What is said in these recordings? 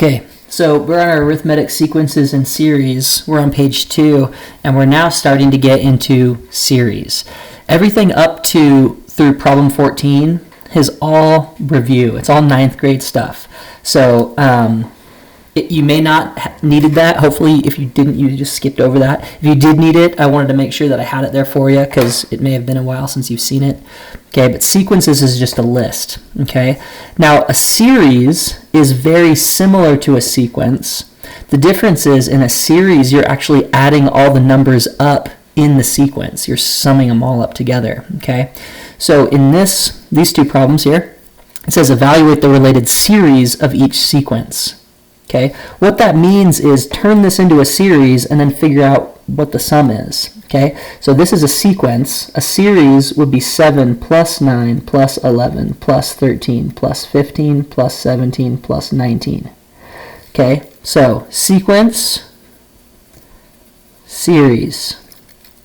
Okay, so we're on our arithmetic sequences and series. We're on page 2, and we're now starting to get into series. Everything up to through problem 14 is all review. It's all 9th grade stuff. So you may not have needed that. Hopefully, if you didn't, you just skipped over that. If you did need it, I wanted to make sure that I had it there for you because it may have been a while since you've seen it. Okay, but sequences is just a list. Okay, now a series is very similar to a sequence. The difference is in a series, you're actually adding all the numbers up in the sequence. You're summing them all up together. Okay, so in these two problems here, it says evaluate the related series of each sequence. Okay, what that means is turn this into a series and then figure out what the sum is. Okay, so this is a sequence. A series would be 7 plus 9 plus 11 plus 13 plus 15 plus 17 plus 19. Okay, so sequence, series.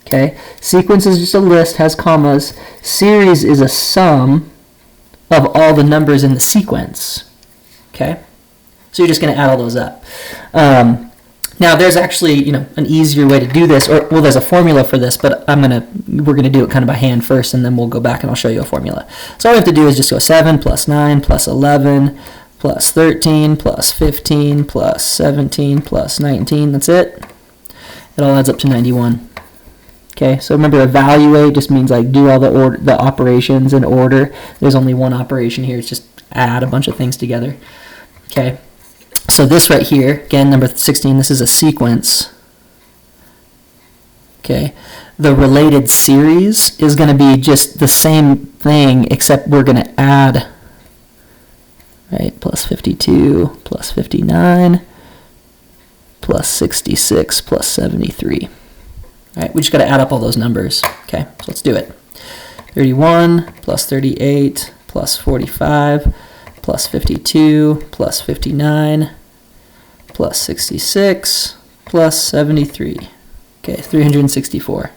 Okay, sequence is just a list, has commas. Series is a sum of all the numbers in the sequence. Okay. So you're just going to add all those up. Now there's actually, an easier way to do this, there's a formula for this, but we're going to do it kind of by hand first, and then we'll go back and I'll show you a formula. So all we have to do is just go 7 plus 9 plus 11 plus 13 plus 15 plus 17 plus 19. That's it. It all adds up to 91. Okay, so remember, evaluate just means like do all the operations in order. There's only one operation here. It's just add a bunch of things together. Okay. So this right here, again, number 16, this is a sequence. Okay, the related series is going to be just the same thing, except we're going to add, right, plus 52, plus 59, plus 66, plus 73. All right, we just got to add up all those numbers. Okay, so let's do it. 31 plus 38 plus 45 plus 52 plus 59 plus 66 plus 73. Okay, 364.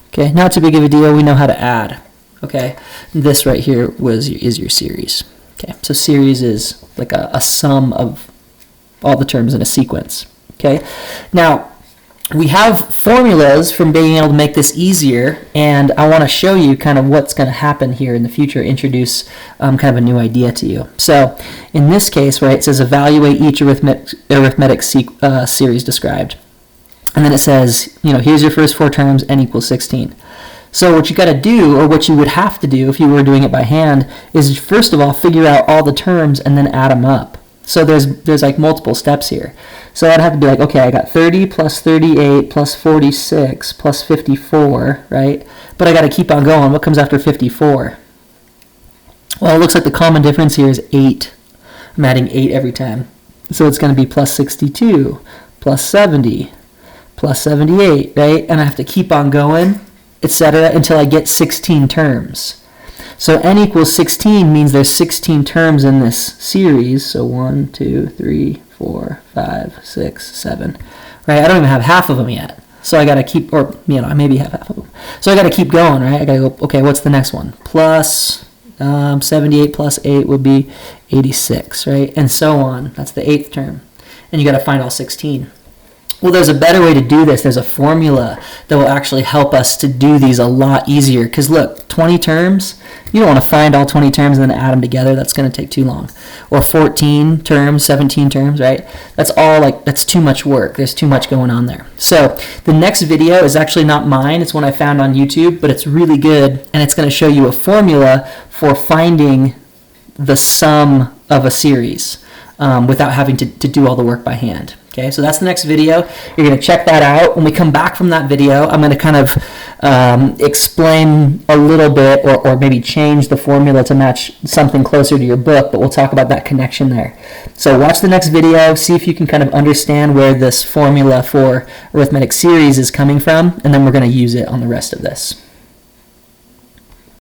Okay, not too big of a deal. We know how to add. Okay, this right here is your series. Okay, so series is like a sum of all the terms in a sequence. Okay, now we have formulas from being able to make this easier, and I want to show you kind of what's going to happen here in the future, introduce kind of a new idea to you. So in this case, right, it says evaluate each arithmetic series described. And then it says, here's your first 4 terms, n equals 16. So what you got to do, or what you would have to do if you were doing it by hand, is first of all figure out all the terms and then add them up. So there's like multiple steps here. So I'd have to be like, okay, I got 30 plus 38 plus 46 plus 54, right? But I got to keep on going. What comes after 54? Well, it looks like the common difference here is 8. I'm adding 8 every time. So it's going to be plus 62, plus 70, plus 78, right? And I have to keep on going, etc., until I get 16 terms. So n equals 16 means there's 16 terms in this series. So 1, 2, 3, 4, 5, 6, 7. Right? I don't even have half of them yet. So I got to keep, I maybe have half of them. So I got to keep going, right? I got to go, okay, what's the next one? Plus 78 plus 8 would be 86, right? And so on. That's the 8th term. And you got to find all 16. Well, there's a better way to do this. There's a formula that will actually help us to do these a lot easier. Because look, 20 terms, you don't want to find all 20 terms and then add them together. That's going to take too long. Or 14 terms, 17 terms, right? That's too much work. There's too much going on there. So the next video is actually not mine. It's one I found on YouTube, but it's really good. And it's going to show you a formula for finding the sum of a series without having to do all the work by hand. Okay, so that's the next video. You're going to check that out. When we come back from that video, I'm going to kind of explain a little bit or maybe change the formula to match something closer to your book, but we'll talk about that connection there. So watch the next video, see if you can kind of understand where this formula for arithmetic series is coming from, and then we're going to use it on the rest of this.